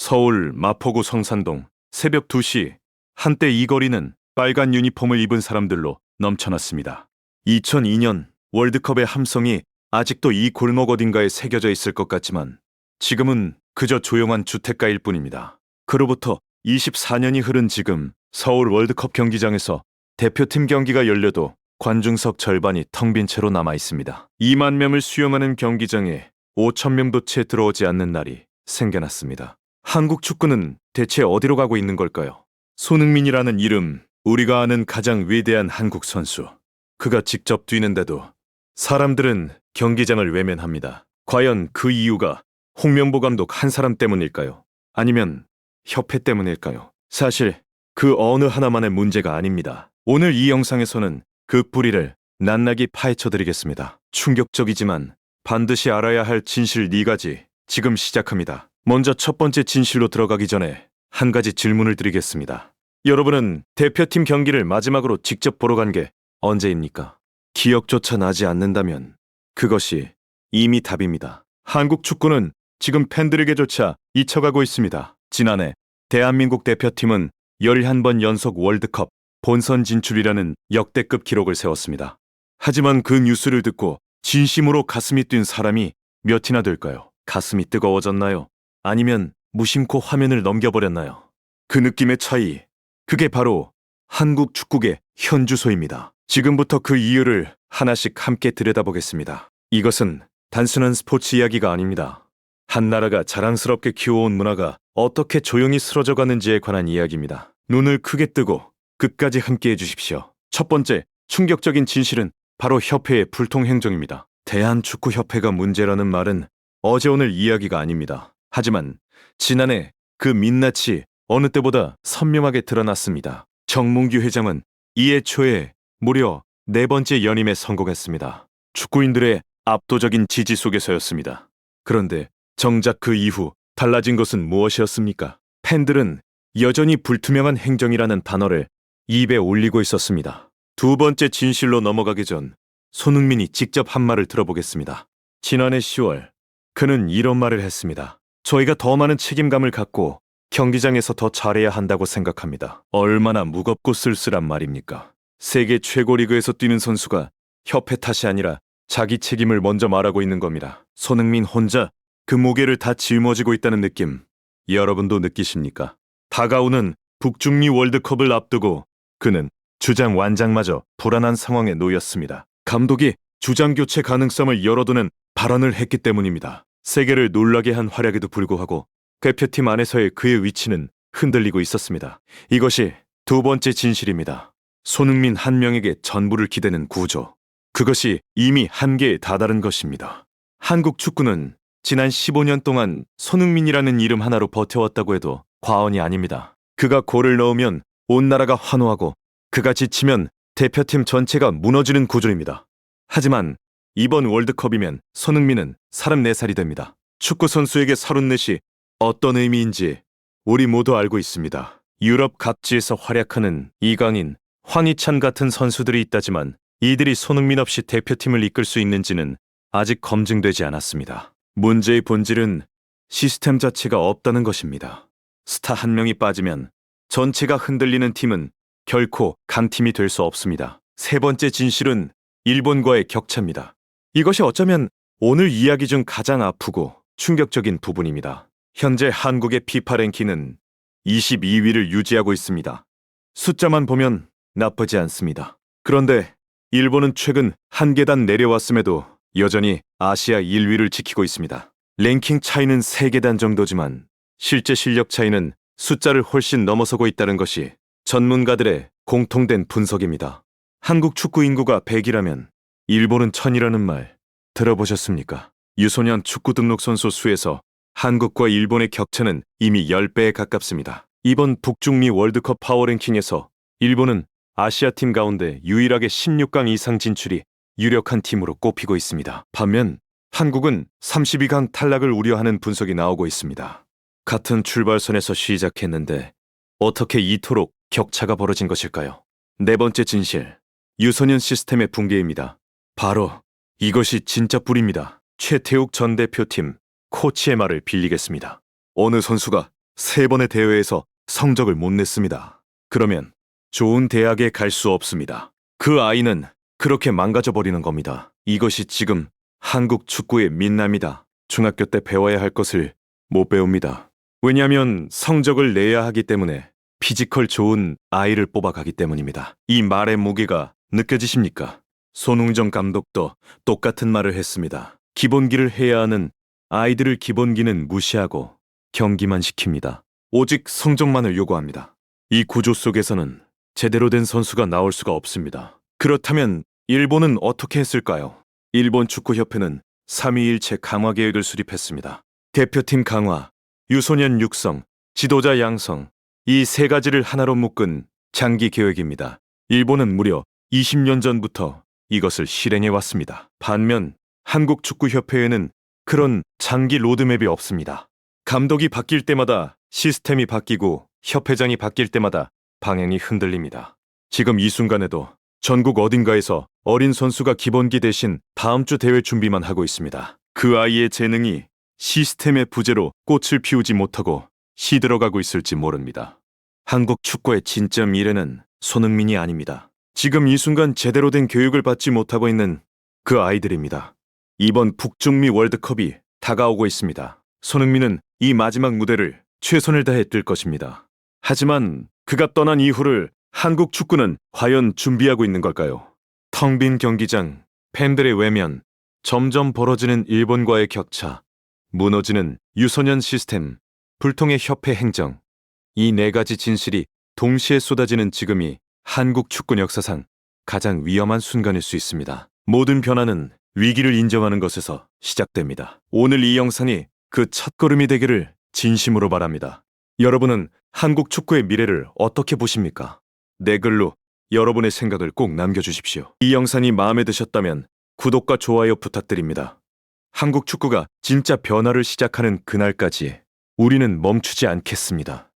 서울 마포구 성산동 새벽 2시, 한때 이 거리는 빨간 유니폼을 입은 사람들로 넘쳐났습니다. 2002년 월드컵의 함성이 아직도 이 골목 어딘가에 새겨져 있을 것 같지만 지금은 그저 조용한 주택가일 뿐입니다. 그로부터 24년이 흐른 지금 서울 월드컵 경기장에서 대표팀 경기가 열려도 관중석 절반이 텅 빈 채로 남아 있습니다. 2만 명을 수용하는 경기장에 5천 명도 채 들어오지 않는 날이 생겨났습니다. 한국 축구는 대체 어디로 가고 있는 걸까요? 손흥민이라는 이름, 우리가 아는 가장 위대한 한국 선수. 그가 직접 뛰는데도 사람들은 경기장을 외면합니다. 과연 그 이유가 홍명보 감독 한 사람 때문일까요? 아니면 협회 때문일까요? 사실 그 어느 하나만의 문제가 아닙니다. 오늘 이 영상에서는 그 뿌리를 낱낱이 파헤쳐드리겠습니다. 충격적이지만 반드시 알아야 할 진실 4가지 지금 시작합니다. 먼저 첫 번째 진실로 들어가기 전에 한 가지 질문을 드리겠습니다. 여러분은 대표팀 경기를 마지막으로 직접 보러 간 게 언제입니까? 기억조차 나지 않는다면 그것이 이미 답입니다. 한국 축구는 지금 팬들에게조차 잊혀가고 있습니다. 지난해 대한민국 대표팀은 11번 연속 월드컵 본선 진출이라는 역대급 기록을 세웠습니다. 하지만 그 뉴스를 듣고 진심으로 가슴이 뛴 사람이 몇이나 될까요? 가슴이 뜨거워졌나요? 아니면 무심코 화면을 넘겨버렸나요? 그 느낌의 차이, 그게 바로 한국 축구의 현주소입니다. 지금부터 그 이유를 하나씩 함께 들여다보겠습니다. 이것은 단순한 스포츠 이야기가 아닙니다. 한 나라가 자랑스럽게 키워온 문화가 어떻게 조용히 쓰러져 가는지에 관한 이야기입니다. 눈을 크게 뜨고 끝까지 함께 해주십시오. 첫 번째, 충격적인 진실은 바로 협회의 불통행정입니다. 대한축구협회가 문제라는 말은 어제 오늘 이야기가 아닙니다. 하지만 지난해 그 민낯이 어느 때보다 선명하게 드러났습니다. 정문규 회장은 이해 초에 무려 4번째 연임에 성공했습니다. 축구인들의 압도적인 지지 속에서였습니다. 그런데 정작 그 이후 달라진 것은 무엇이었습니까? 팬들은 여전히 불투명한 행정이라는 단어를 입에 올리고 있었습니다. 두 번째 진실로 넘어가기 전 손흥민이 직접 한 말을 들어보겠습니다. 지난해 10월 그는 이런 말을 했습니다. 저희가 더 많은 책임감을 갖고 경기장에서 더 잘해야 한다고 생각합니다. 얼마나 무겁고 쓸쓸한 말입니까? 세계 최고 리그에서 뛰는 선수가 협회 탓이 아니라 자기 책임을 먼저 말하고 있는 겁니다. 손흥민 혼자 그 무게를 다 짊어지고 있다는 느낌, 여러분도 느끼십니까? 다가오는 북중미 월드컵을 앞두고 그는 주장 완장마저 불안한 상황에 놓였습니다. 감독이 주장 교체 가능성을 열어두는 발언을 했기 때문입니다. 세계를 놀라게 한 활약에도 불구하고 대표팀 안에서의 그의 위치는 흔들리고 있었습니다. 이것이 두 번째 진실입니다. 손흥민 한 명에게 전부를 기대는 구조. 그것이 이미 한계에 다다른 것입니다. 한국 축구는 지난 15년 동안 손흥민이라는 이름 하나로 버텨왔다고 해도 과언이 아닙니다. 그가 골을 넣으면 온 나라가 환호하고 그가 지치면 대표팀 전체가 무너지는 구조입니다. 하지만 이번 월드컵이면 손흥민은 34살이 됩니다. 축구 선수에게 34이 어떤 의미인지 우리 모두 알고 있습니다. 유럽 각지에서 활약하는 이강인, 황희찬 같은 선수들이 있다지만 이들이 손흥민 없이 대표팀을 이끌 수 있는지는 아직 검증되지 않았습니다. 문제의 본질은 시스템 자체가 없다는 것입니다. 스타 한 명이 빠지면 전체가 흔들리는 팀은 결코 강팀이 될 수 없습니다. 세 번째 진실은 일본과의 격차입니다. 이것이 어쩌면 오늘 이야기 중 가장 아프고 충격적인 부분입니다. 현재 한국의 피파 랭킹은 22위를 유지하고 있습니다. 숫자만 보면 나쁘지 않습니다. 그런데 일본은 최근 한 계단 내려왔음에도 여전히 아시아 1위를 지키고 있습니다. 랭킹 차이는 3계단 정도지만 실제 실력 차이는 숫자를 훨씬 넘어서고 있다는 것이 전문가들의 공통된 분석입니다. 한국 축구 인구가 100이라면 일본은 1000이라는 말 들어보셨습니까? 유소년 축구 등록 선수 수에서 한국과 일본의 격차는 이미 10배에 가깝습니다. 이번 북중미 월드컵 파워랭킹에서 일본은 아시아팀 가운데 유일하게 16강 이상 진출이 유력한 팀으로 꼽히고 있습니다. 반면 한국은 32강 탈락을 우려하는 분석이 나오고 있습니다. 같은 출발선에서 시작했는데 어떻게 이토록 격차가 벌어진 것일까요? 네 번째 진실, 유소년 시스템의 붕괴입니다. 바로 이것이 진짜 뿌리입니다. 최태욱 전 대표팀 코치의 말을 빌리겠습니다. 어느 선수가 3번의 대회에서 성적을 못 냈습니다. 그러면 좋은 대학에 갈 수 없습니다. 그 아이는 그렇게 망가져 버리는 겁니다. 이것이 지금 한국 축구의 민남이다. 중학교 때 배워야 할 것을 못 배웁니다. 왜냐하면 성적을 내야 하기 때문에 피지컬 좋은 아이를 뽑아가기 때문입니다. 이 말의 무게가 느껴지십니까? 손흥정 감독도 똑같은 말을 했습니다. 기본기를 해야 하는 아이들을 기본기는 무시하고 경기만 시킵니다. 오직 성적만을 요구합니다. 이 구조 속에서는 제대로 된 선수가 나올 수가 없습니다. 그렇다면 일본은 어떻게 했을까요? 일본 축구협회는 3.2일체 강화 계획을 수립했습니다. 대표팀 강화, 유소년 육성, 지도자 양성, 이 3가지를 하나로 묶은 장기 계획입니다. 일본은 무려 20년 전부터 이것을 실행해 왔습니다. 반면 한국축구협회에는 그런 장기 로드맵이 없습니다. 감독이 바뀔 때마다 시스템이 바뀌고 협회장이 바뀔 때마다 방향이 흔들립니다. 지금 이 순간에도 전국 어딘가에서 어린 선수가 기본기 대신 다음 주 대회 준비만 하고 있습니다. 그 아이의 재능이 시스템의 부재로 꽃을 피우지 못하고 시들어가고 있을지 모릅니다. 한국 축구의 진짜 미래는 손흥민이 아닙니다. 지금 이 순간 제대로 된 교육을 받지 못하고 있는 그 아이들입니다. 이번 북중미 월드컵이 다가오고 있습니다. 손흥민은 이 마지막 무대를 최선을 다해 뛸 것입니다. 하지만 그가 떠난 이후를 한국 축구는 과연 준비하고 있는 걸까요? 텅 빈 경기장, 팬들의 외면, 점점 벌어지는 일본과의 격차, 무너지는 유소년 시스템, 불통의 협회 행정, 이 4가지 진실이 동시에 쏟아지는 지금이 한국 축구 역사상 가장 위험한 순간일 수 있습니다. 모든 변화는 위기를 인정하는 것에서 시작됩니다. 오늘 이 영상이 그 첫걸음이 되기를 진심으로 바랍니다. 여러분은 한국 축구의 미래를 어떻게 보십니까? 댓글로 여러분의 생각을 꼭 남겨주십시오. 이 영상이 마음에 드셨다면 구독과 좋아요 부탁드립니다. 한국 축구가 진짜 변화를 시작하는 그날까지 우리는 멈추지 않겠습니다.